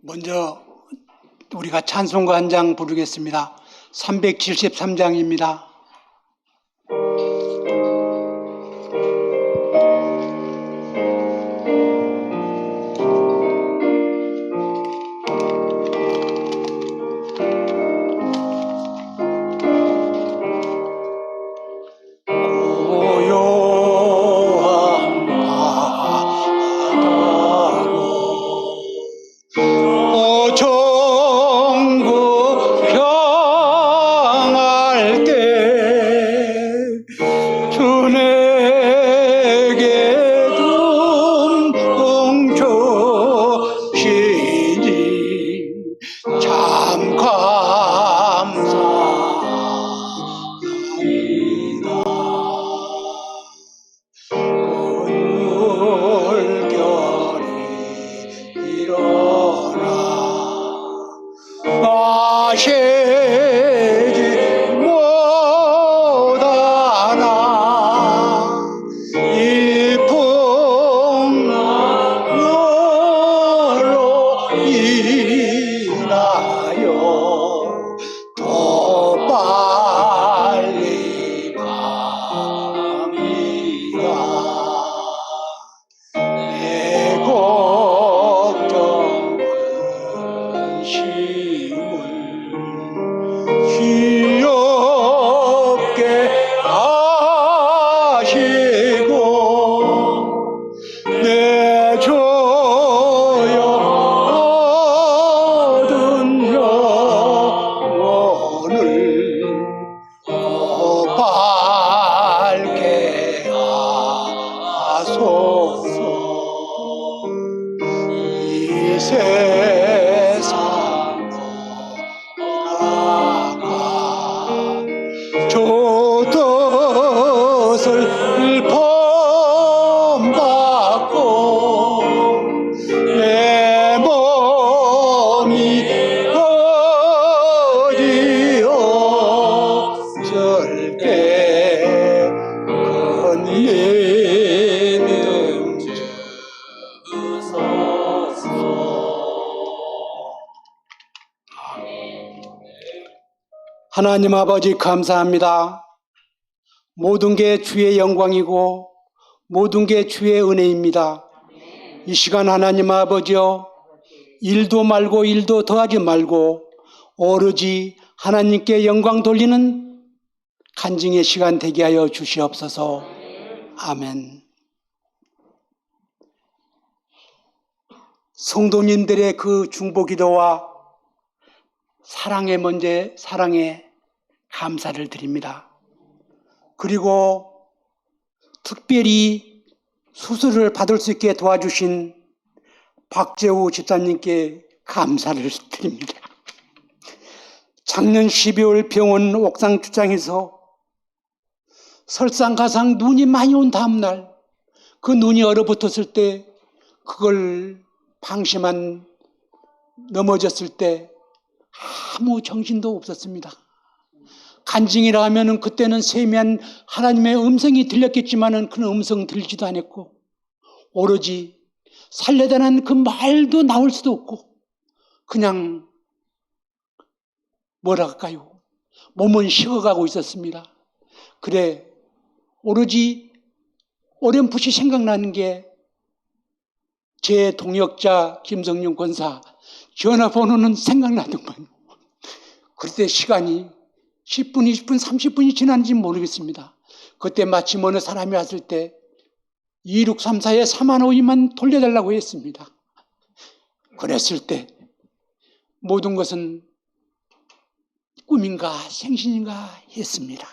먼저 우리가 찬송가 한 장 부르겠습니다. 373장입니다. 하나님 아버지 감사합니다. 모든 게 주의 영광이고 모든 게 주의 은혜입니다. 이 시간 하나님 아버지여, 일도 말고 일도 더하지 말고 오로지 하나님께 영광 돌리는 간증의 시간 되게 하여 주시옵소서. 아멘. 성도님들의 그 중보기도와 사랑의 감사를 드립니다. 그리고 특별히 수술을 받을 수 있게 도와주신 박재우 집사님께 감사를 드립니다. 작년 12월 병원 옥상 주차장에서 설상가상 눈이 많이 온 다음날 그 눈이 얼어붙었을 때, 그걸 방심한 넘어졌을 때 아무 정신도 없었습니다. 간증이라 하면은 그때는 세미한 하나님의 음성이 들렸겠지만은 그 음성 들리지도 않았고, 오로지 살려달라는 그 말도 나올 수도 없고, 그냥 뭐랄까요, 몸은 식어가고 있었습니다. 그래, 오로지 어렴풋이 생각나는 게 제 동역자 김성윤 권사 전화번호는 생각나더만. 그때 시간이 10분, 20분, 30분이 지났는지 모르겠습니다. 그때 마침 어느 사람이 왔을 때 2634에 4만5만 돌려달라고 했습니다. 그랬을 때 모든 것은 꿈인가 생신인가 했습니다.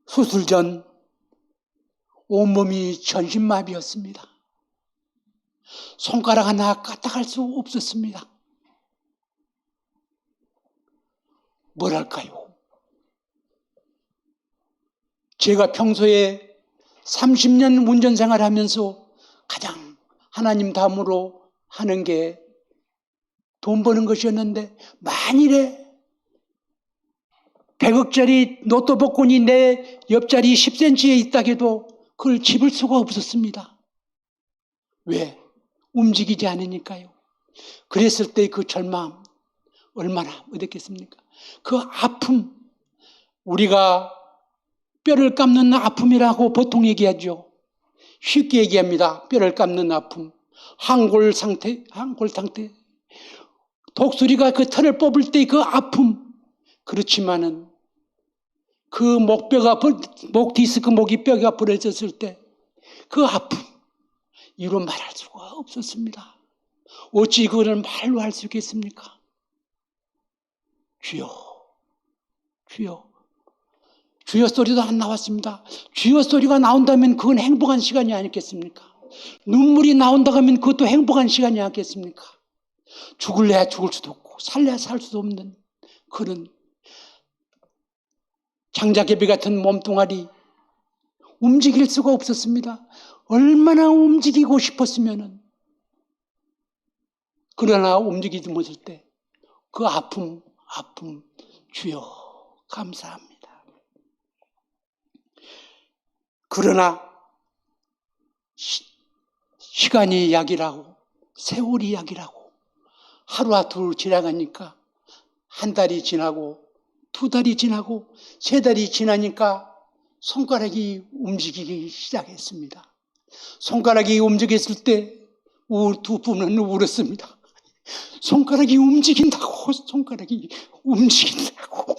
수술 전 온몸이 전신마비였습니다. 손가락 하나 까딱할 수 없었습니다. 뭐랄까요, 제가 평소에 30년 운전생활을 하면서 가장 하나님 다음으로 하는 게 돈 버는 것이었는데, 만일에 100억짜리 로또 복권이 내 옆자리 10cm에 있다 해도 그걸 집을 수가 없었습니다. 왜? 움직이지 않으니까요. 그랬을 때 그 절망 얼마나 어렵겠습니까? 그 아픔, 우리가 뼈를 깎는 아픔이라고 보통 얘기하죠. 쉽게 얘기합니다. 뼈를 깎는 아픔. 항골 상태. 독수리가 그 털을 뽑을 때 그 아픔. 그렇지만은 그 목 디스크 목이 뼈가 부러졌을 때 그 아픔. 이로 말할 수가 없었습니다. 어찌 그걸 말로 할 수 있겠습니까? 주여, 주여. 주여 소리도 안 나왔습니다. 주여 소리가 나온다면 그건 행복한 시간이 아니겠습니까? 눈물이 나온다 하면 그것도 행복한 시간이 아니겠습니까? 죽을래야 죽을 수도 없고 살래야 살 수도 없는 그런 장자개비 같은 몸뚱아리 움직일 수가 없었습니다. 얼마나 움직이고 싶었으면은 그러나 움직이지 못할 때 그 아픔 주여 감사합니다. 그러나 시간이 약이라고 세월이 약이라고 하루와 둘 지나가니까 한 달이 지나고 두 달이 지나고 세 달이 지나니까 손가락이 움직이기 시작했습니다. 손가락이 움직였을 때 두 분은 울었습니다. 손가락이 움직인다고, 손가락이 움직인다고.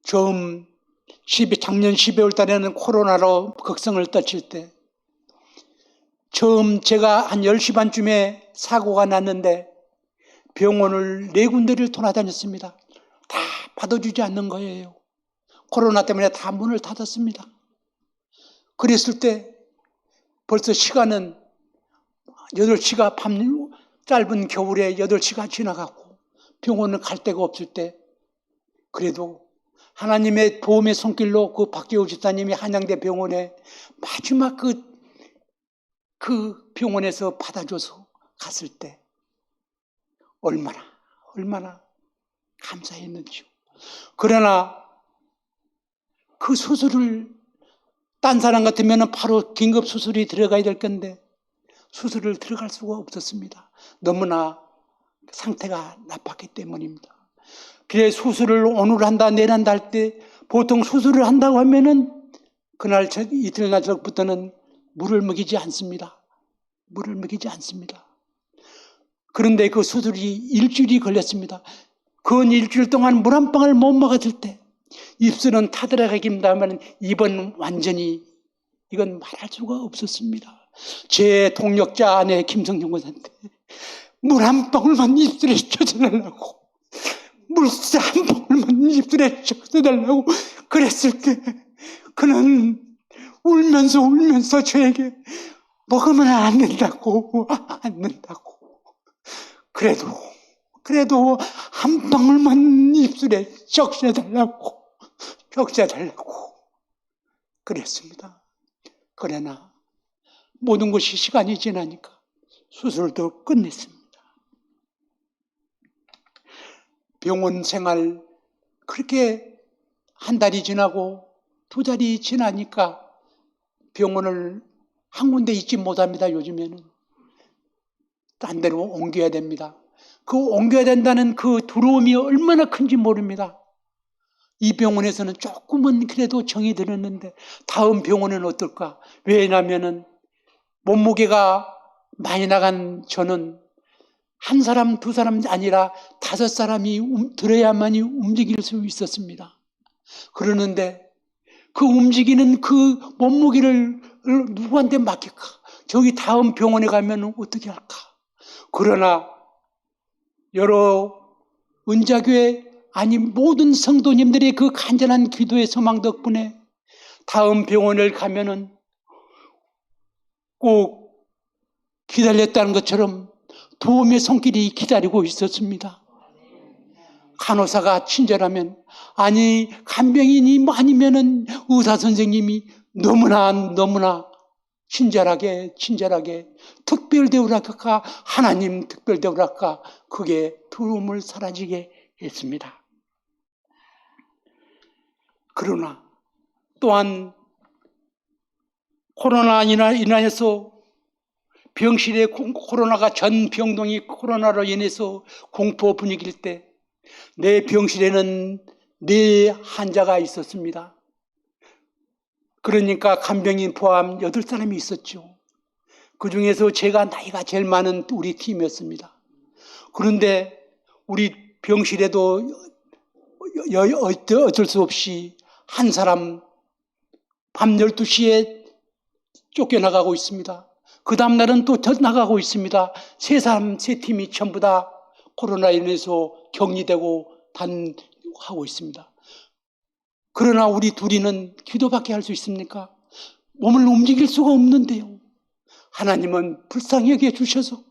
처음 작년 12월 달에는 코로나로 극성을 떨칠 때 처음 제가 한 10시 반쯤에 사고가 났는데 병원을 4군데를 돌아다녔습니다. 다 받아주지 않는 거예요. 코로나 때문에 다 문을 닫았습니다. 그랬을 때 벌써 시간은 8시가 짧은 겨울에 8시가 지나가고 병원을 갈 데가 없을 때 그래도 하나님의 보험의 손길로 그 박재호 집사님이 한양대 병원에 마지막 그 병원에서 받아줘서 갔을 때 얼마나 감사했는지요. 그러나 그 수술을 딴 사람 같으면 바로 긴급 수술이 들어가야 될 건데 수술을 들어갈 수가 없었습니다. 너무나 상태가 나빴기 때문입니다. 그래 수술을 오늘 한다 내일 한다 할 때 보통 수술을 한다고 하면은 그날 이틀날 전부터는 물을 먹이지 않습니다. 물을 먹이지 않습니다. 그런데 그 수술이 일주일이 걸렸습니다. 그 일주일 동안 물 한 방울 못 먹었을 때 입술은 타들어가기만 입은 완전히 이건 말할 수가 없었습니다. 제 동력자 아내 김성정 권사한테 물 한 방울만 입술에 젖어달라고 물새 한 방울만 입술에 젖어달라고 그랬을 때 그는 울면서 저에게 먹으면 안 된다고 그래도 한 방울만 입술에 적셔달라고 그랬습니다. 그러나 모든 것이 시간이 지나니까 수술도 끝냈습니다. 병원 생활 그렇게 한 달이 지나고 두 달이 지나니까 병원을 한 군데 있지 못합니다. 요즘에는 딴 데로 옮겨야 됩니다. 그 옮겨야 된다는 그 두려움이 얼마나 큰지 모릅니다. 이 병원에서는 조금은 그래도 정이 들었는데 다음 병원은 어떨까? 왜냐하면 몸무게가 많이 나간 저는 한 사람 두 사람이 아니라 5사람이 들어야만이 움직일 수 있었습니다. 그러는데 그 움직이는 그 몸무게를 누구한테 맡길까? 저기 다음 병원에 가면 어떻게 할까? 그러나 여러 은자교회 아니 모든 성도님들의 그 간절한 기도의 소망 덕분에 다음 병원을 가면은 꼭 기다렸다는 것처럼 도움의 손길이 기다리고 있었습니다. 간호사가 친절하면 아니 간병인이 아니면은 의사 선생님이 너무나 친절하게 특별대우랄까 하나님 특별대우랄까 그게 두려움을 사라지게 했습니다. 그러나 또한 코로나 인해서 병실에 코로나가 전 병동이 코로나로 인해서 공포 분위기일 때 내 병실에는 4 환자가 있었습니다. 그러니까 간병인 포함 8사람이 있었죠. 그 중에서 제가 나이가 제일 많은 우리 팀이었습니다. 그런데 우리 병실에도 어쩔 수 없이 한 사람 밤 12시에 쫓겨나가고 있습니다. 그 다음날은 또 나가고 있습니다. 3사람, 3팀이 전부 다 코로나로 인해서 격리되고 하고 있습니다. 그러나 우리 둘이는 기도밖에 할 수 있습니까? 몸을 움직일 수가 없는데요. 하나님은 불쌍히 여겨 주셔서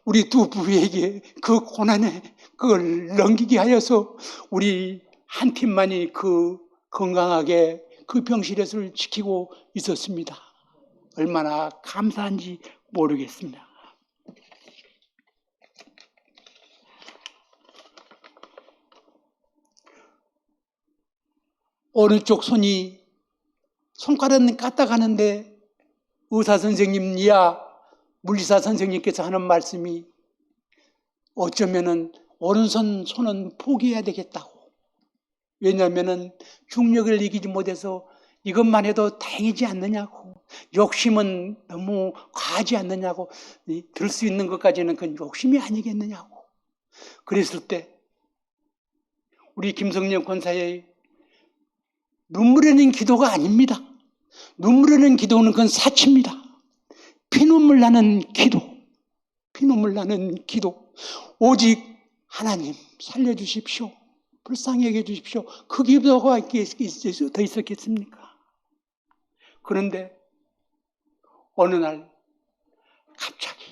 우리 두 부부에게 그 고난에 그걸 넘기게 하여서 우리 한 팀만이 그 건강하게 그 병실에서 지키고 있었습니다. 얼마나 감사한지 모르겠습니다. 오른쪽 손이 손가락은 까딱하는데 의사 선생님 이하 물리사 선생님께서 하는 말씀이 어쩌면은 오른손은 포기해야 되겠다고. 왜냐하면은 중력을 이기지 못해서 이것만 해도 다행이지 않느냐고. 욕심은 너무 과하지 않느냐고. 들 수 있는 것까지는 그건 욕심이 아니겠느냐고. 그랬을 때 우리 김성령 권사의 눈물 흘리는 기도가 아닙니다. 눈물 흘리는 기도는 그건 사치입니다. 피눈물 나는 기도. 피눈물 나는 기도. 오직 하나님 살려주십시오. 불쌍히 여겨 주십시오. 그 기도가 더 있었겠습니까? 그런데 어느 날 갑자기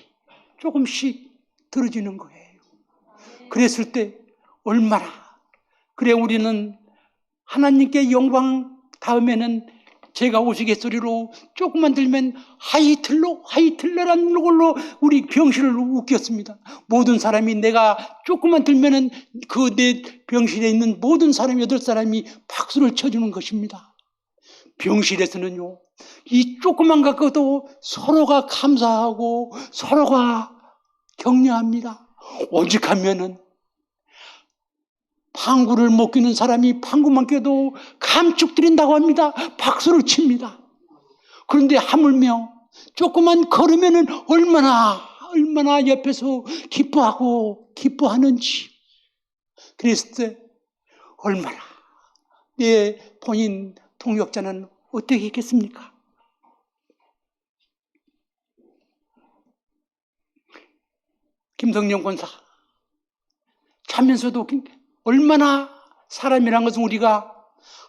조금씩 들어지는 거예요. 그랬을 때 얼마나 그래 우리는 하나님께 영광 다음에는 제가 우스갯소리로 조금만 들면 하이틀러라는 걸로 우리 병실을 웃겼습니다. 모든 사람이 내가 조금만 들면은 그 내 병실에 있는 모든 사람 8사람이 박수를 쳐주는 것입니다. 병실에서는요, 이 조금만 갖고도 서로가 감사하고 서로가 격려합니다. 오직하면은 방구를 못 끼는 사람이 방구만 껴도 감축드린다고 합니다. 박수를 칩니다. 그런데 하물며 조금만 걸으면은 얼마나 옆에서 기뻐하는지. 그랬을 때 얼마나 내 본인 동역자는 어떻게 했겠습니까? 김성령 권사 자면서도 얼마나 사람이란 것은 우리가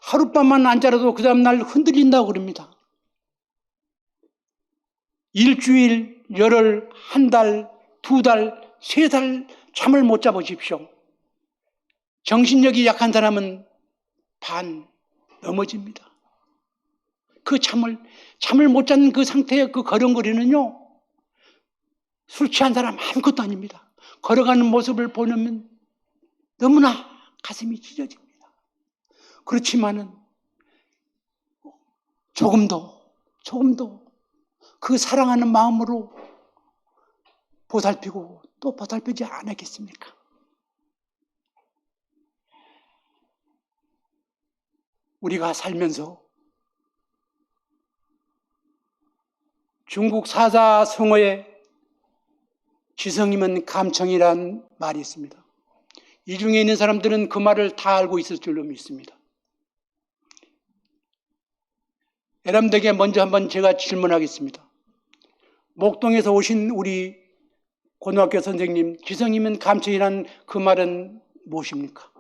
하룻밤만 안 자라도 그 다음날 흔들린다고 그럽니다. 일주일, 열흘, 한 달, 2달, 3달 잠을 못 자보십시오. 정신력이 약한 사람은 반 넘어집니다. 그 잠을 못 자는 그 상태의 그 걸음걸이는요, 술 취한 사람 아무것도 아닙니다. 걸어가는 모습을 보면 너무나 가슴이 찢어집니다. 그렇지만은 조금 더 그 사랑하는 마음으로 보살피고 또 보살피지 않았겠습니까? 우리가 살면서 중국 사자성어에 지성이면 감청이란 말이 있습니다. 이 중에 있는 사람들은 그 말을 다 알고 있을 줄로 믿습니다. 여러분들에게 먼저 한번 제가 질문하겠습니다. 목동에서 오신 우리 고등학교 선생님, 지성이면 감청이란 그 말은 무엇입니까?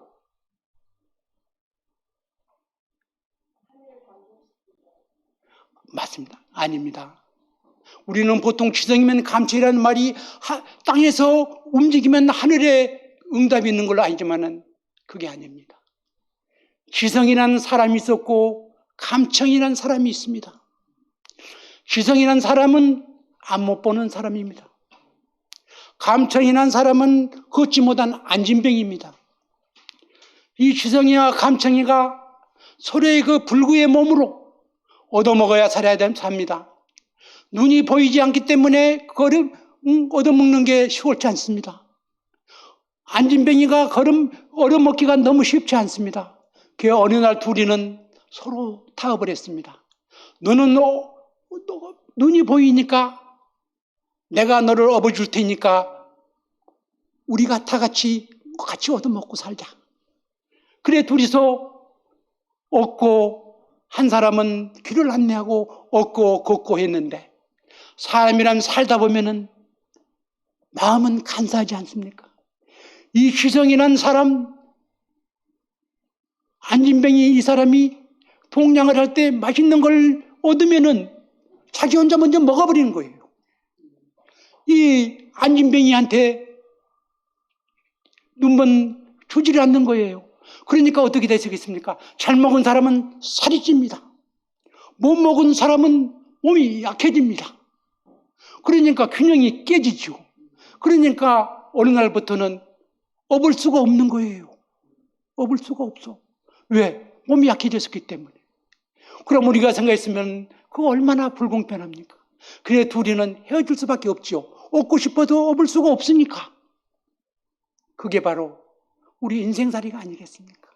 맞습니다. 아닙니다. 우리는 보통 지성이면 감청이라는 말이 땅에서 움직이면 하늘에 응답이 있는 걸로 알지만은 그게 아닙니다. 지성이라는 사람이 있었고 감청이라는 사람이 있습니다. 지성이라는 사람은 안 못 보는 사람입니다. 감청이라는 사람은 걷지 못한 안진병입니다. 이 지성이와 감청이가 서로의 그 불구의 몸으로 얻어먹어야 삽니다. 눈이 보이지 않기 때문에 그거를 얻어먹는 게 쉬울지 않습니다. 안진뱅이가 얻어먹기가 너무 쉽지 않습니다. 그 어느 날 둘이는 서로 타협을 했습니다. 눈이 보이니까 내가 너를 업어줄 테니까 우리가 다 같이 얻어먹고 살자. 그래 둘이서 얻고 한 사람은 길을 안내하고 얻고 걷고 했는데 사람이란 살다 보면은 마음은 간사하지 않습니까? 이 희성이란 사람, 안진뱅이 이 사람이 동냥을 할 때 맛있는 걸 얻으면은 자기 혼자 먼저 먹어버리는 거예요. 이 안진뱅이한테 눈먼 주지를 않는 거예요. 그러니까 어떻게 되시겠습니까? 잘 먹은 사람은 살이 찝니다. 못 먹은 사람은 몸이 약해집니다. 그러니까 균형이 깨지죠. 그러니까 어느 날부터는 업을 수가 없는 거예요. 업을 수가 없어. 왜? 몸이 약해졌기 때문에. 그럼 우리가 생각했으면 그거 얼마나 불공평합니까? 그래 둘이는 헤어질 수밖에 없죠. 얻고 싶어도 얻을 수가 없으니까. 그게 바로 우리 인생살이가 아니겠습니까?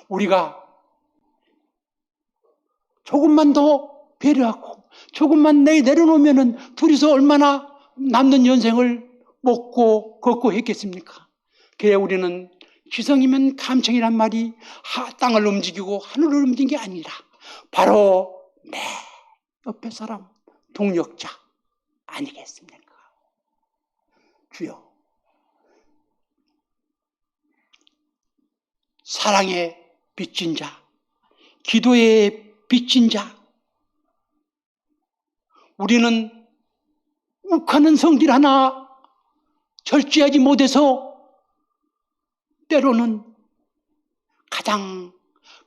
우리가 조금만 더 배려하고 조금만 내려놓으면 둘이서 얼마나 남는 인생을 먹고 걷고 했겠습니까? 그래 우리는 기성이면 감청이란 말이 땅을 움직이고 하늘을 움직인 게 아니라 바로 내 옆에 사람, 동력자 아니겠습니까? 주여, 사랑에 빚진 자, 기도에 빚진 자, 우리는 욱하는 성질 하나 절제하지 못해서 때로는 가장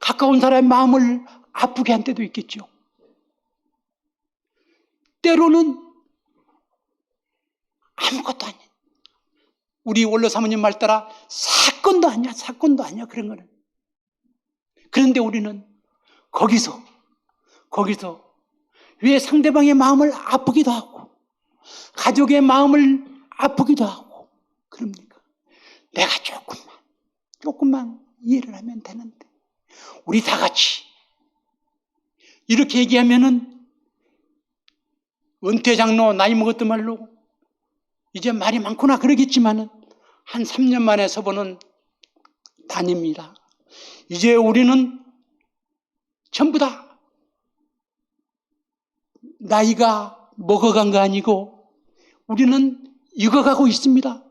가까운 사람의 마음을 아프게 한 때도 있겠죠. 때로는 아무것도 아닌, 우리 원로 사모님 말 따라 사건도 아니야 그런 거는. 그런데 우리는 거기서 왜 상대방의 마음을 아프기도 하고 가족의 마음을 아프기도 하고 그럽니까? 내가 조금만 이해를 하면 되는데 우리 다 같이 이렇게 얘기하면은 은퇴 장로 나이 먹었던 말로 이제 말이 많구나 그러겠지만은 한 3년 만에 서보는 단입니다. 이제 우리는 전부 다 나이가 먹어간 거 아니고 우리는 익어가고 있습니다.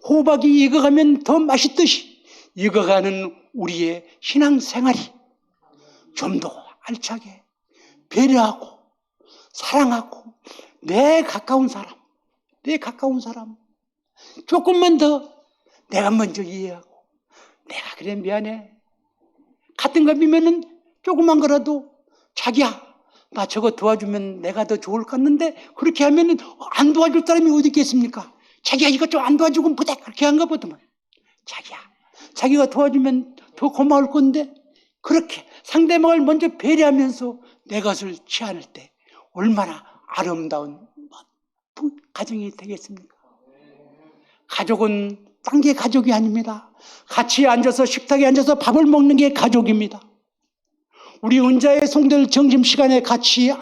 호박이 익어가면 더 맛있듯이 익어가는 우리의 신앙생활이 좀 더 알차게 배려하고 사랑하고 내 가까운 사람 조금만 더 내가 먼저 이해하고 내가 그래 미안해 같은 겁이면은 조그만 거라도 자기야 나 저거 도와주면 내가 더 좋을 것 같는데 그렇게 하면은 안 도와줄 사람이 어디 있겠습니까? 자기야 이것 좀 안 도와주고 못해 그렇게 한 거거든. 자기가 도와주면 더 고마울 건데 그렇게 상대방을 먼저 배려하면서 내 것을 취할 때 얼마나 아름다운 가정이 되겠습니까? 가족은 딴 게 가족이 아닙니다. 같이 앉아서 식탁에 앉아서 밥을 먹는 게 가족입니다. 우리 은자의 성도들 점심시간에 같이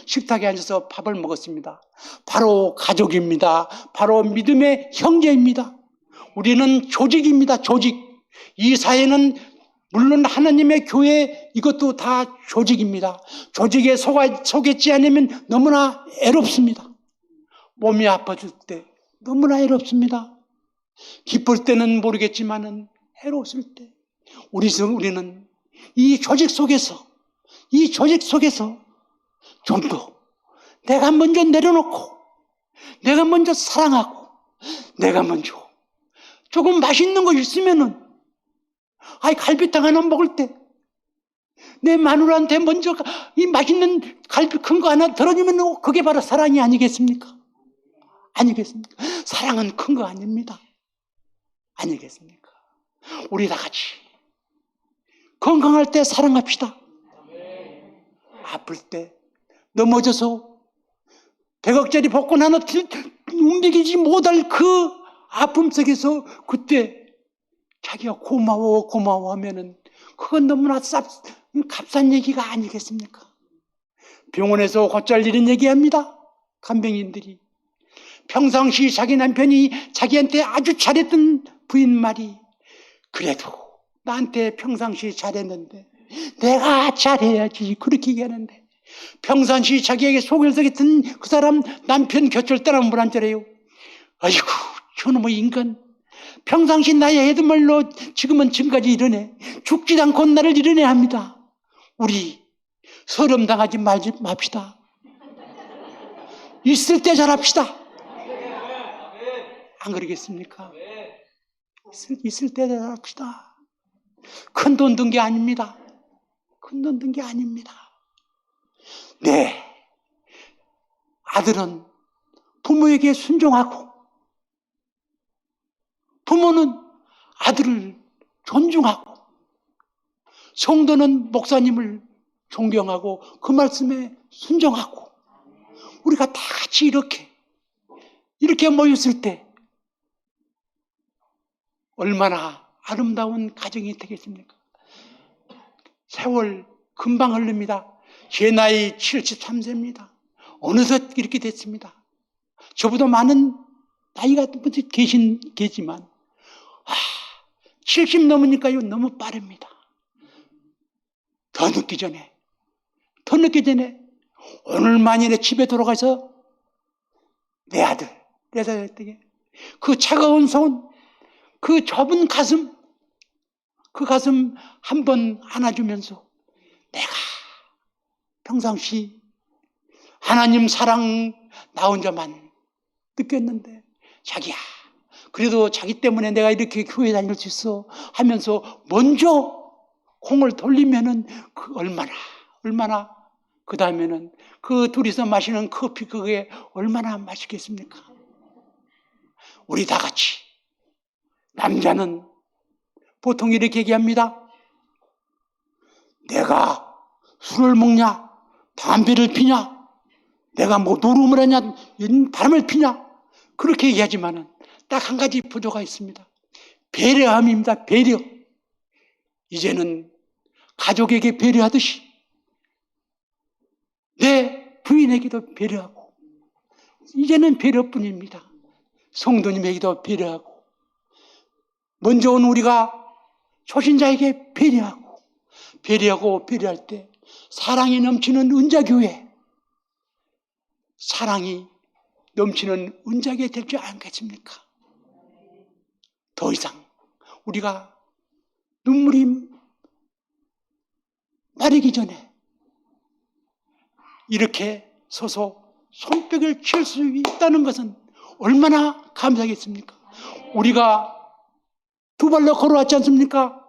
식탁에 앉아서 밥을 먹었습니다. 바로 가족입니다. 바로 믿음의 형제입니다. 우리는 조직입니다. 조직. 이 사회는 물론 하나님의 교회 이것도 다 조직입니다. 조직에 속했지 않으면 너무나 애롭습니다. 몸이 아파질 때 너무나 애롭습니다. 기쁠 때는 모르겠지만은 애로웠을 때 우리는 이 조직 속에서 좀 더 내가 먼저 내려놓고 내가 먼저 사랑하고 내가 먼저 조금 맛있는 거 있으면은 갈비탕 하나 먹을 때 내 마누라한테 먼저 이 맛있는 갈비 큰 거 하나 들어주면 그게 바로 사랑이 아니겠습니까? 사랑은 큰 거 아닙니다. 아니겠습니까? 우리 다 같이 건강할 때 사랑합시다. 아플 때 넘어져서 100억짜리 복권 하나 움직이지 못할 그 아픔 속에서 그때 자기가 고마워 하면은 그건 너무나 값싼 얘기가 아니겠습니까? 병원에서 곧잘 이런 얘기합니다. 간병인들이. 평상시 자기 남편이 자기한테 아주 잘했던 부인 말이 그래도 나한테 평상시 잘했는데 내가 잘해야지 그렇게 얘기하는데 평상시 자기에게 속을 썩였던 그 사람 남편 곁을 떠나면 뭐란 줄알아요? 아이고 저놈의 인간 평상시 나의 해도 말로 지금까지 이러네. 죽지도 않고 나를 이러네 합니다. 우리 서름 당하지 맙시다. 있을 때 잘합시다. 안 그러겠습니까? 있을 때 잘합시다. 큰 돈 든 게 아닙니다. 큰 돈 든 게 아닙니다. 네, 아들은 부모에게 순종하고 부모는 아들을 존중하고 성도는 목사님을 존경하고 그 말씀에 순종하고 우리가 다 같이 이렇게 모였을 때 얼마나 아름다운 가정이 되겠습니까? 세월 금방 흐릅니다. 제 나이 73세입니다. 어느덧 이렇게 됐습니다. 저보다 많은 나이가 계지만 70 넘으니까요 너무 빠릅니다. 더 늦기 전에 오늘 만일에 집에 돌아가서 내 아들 그 차가운 손, 그 좁은 가슴, 그 가슴 한번 안아주면서 내가 평상시 하나님 사랑 나 혼자만 느꼈는데 자기야 그래도 자기 때문에 내가 이렇게 교회 다닐 수 있어 하면서 먼저 공을 돌리면은 그 얼마나 그 다음에는 그 둘이서 마시는 커피 그게 얼마나 맛있겠습니까? 우리 다 같이 남자는 보통 이렇게 얘기합니다. 내가 술을 먹냐 담배를 피냐 내가 뭐 노름을 하냐 바람을 피냐 그렇게 얘기하지만은 딱 한 가지 부조가 있습니다. 배려함입니다. 배려. 이제는 가족에게 배려하듯이 내 부인에게도 배려하고 이제는 배려뿐입니다. 성도님에게도 배려하고 먼저 온 우리가 초신자에게 배려할 때 사랑이 넘치는 은자교회 사랑이 넘치는 은자교회 될 줄 않겠습니까? 더 이상 우리가 눈물이 마르기 전에 이렇게 서서 손뼉을 칠 수 있다는 것은 얼마나 감사하겠습니까? 우리가 두 발로 걸어왔지 않습니까?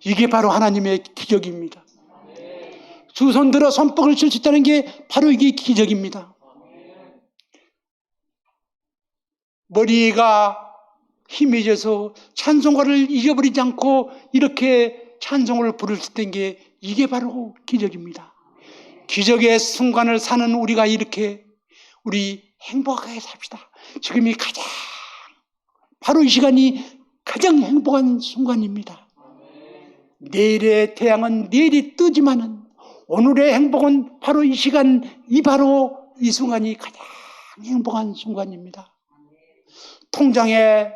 이게 바로 하나님의 기적입니다. 두 손 들어 손뼉을 칠 수 있다는 게 바로 이게 기적입니다. 머리가 힘이 져서 찬송가를 잊어버리지 않고 이렇게 찬송을 부를 수 있는 게 이게 바로 기적입니다. 기적의 순간을 사는 우리가 이렇게 우리 행복하게 삽시다. 지금이 바로 이 시간이 가장 행복한 순간입니다. 내일의 태양은 내일이 뜨지만은 오늘의 행복은 바로 이 시간, 바로 이 순간이 가장 행복한 순간입니다. 통장에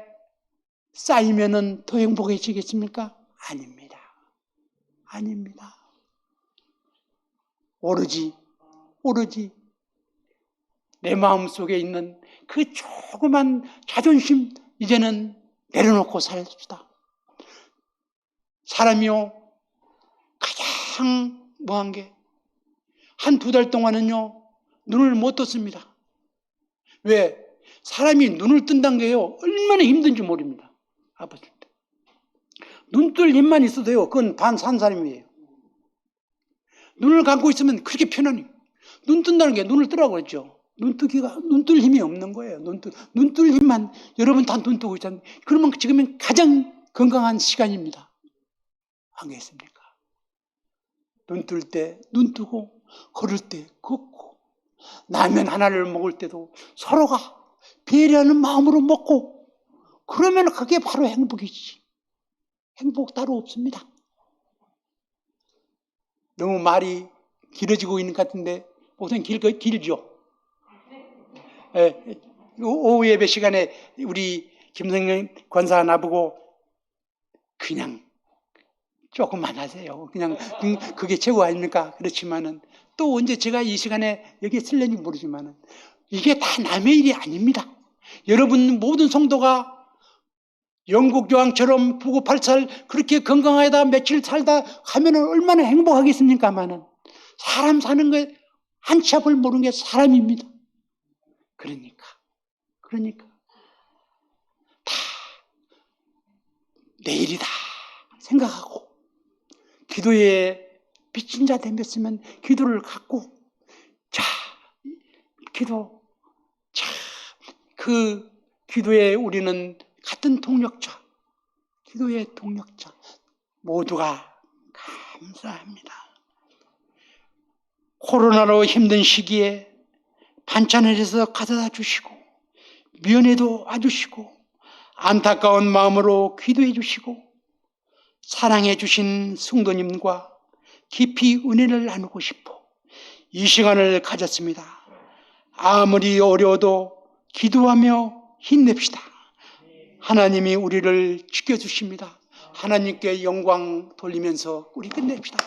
쌓이면은 더 행복해지겠습니까? 아닙니다. 오로지 내 마음속에 있는 그 조그만 자존심 이제는 내려놓고 삽시다. 사람이요 가장 뭐한 게 한 두 달 동안은요 눈을 못 떴습니다. 왜? 사람이 눈을 뜬다는 게요 얼마나 힘든지 모릅니다. 아팠을 때 눈 뜰 힘만 있어도요 그건 반 산 사람이에요. 눈을 감고 있으면 그렇게 편안해요. 눈 뜬다는 게 눈을 뜨라고 했죠. 눈 뜰 힘이 없는 거예요. 눈 뜰 힘만 여러분 다 눈 뜨고 있잖아요. 그러면 지금은 가장 건강한 시간입니다. 안 그렇습니까? 눈 뜰 때 눈 뜨고 걸을 때 걷고, 라면 하나를 먹을 때도 서로가 배려하는 마음으로 먹고, 그러면 그게 바로 행복이지. 행복 따로 없습니다. 너무 말이 길어지고 있는 것 같은데, 보통 길죠? 예, 오후 예배 시간에 우리 김성령 권사 나보고 그냥 조금만 하세요. 그냥 그게 최고 아닙니까? 그렇지만은 또 언제 제가 이 시간에 여기에 쓸는지 모르지만은 이게 다 남의 일이 아닙니다. 여러분 모든 성도가 영국 여왕처럼 99, 8살 그렇게 건강하다 며칠 살다 하면은 얼마나 행복하겠습니까마는 사람 사는 게 한 치 앞을 모르는 게 사람입니다. 그러니까 다 내일이다 생각하고 기도에 빚진 자 되었으면 기도를 갖고 그 기도에 우리는 같은 동력자, 기도의 동력자 모두가 감사합니다. 코로나로 힘든 시기에 반찬을 해서 가져다 주시고 면회도 와주시고 안타까운 마음으로 기도해 주시고 사랑해 주신 성도님과 깊이 은혜를 나누고 싶어 이 시간을 가졌습니다. 아무리 어려워도 기도하며 힘냅시다. 하나님이 우리를 지켜주십니다. 하나님께 영광 돌리면서 우리 끝냅시다.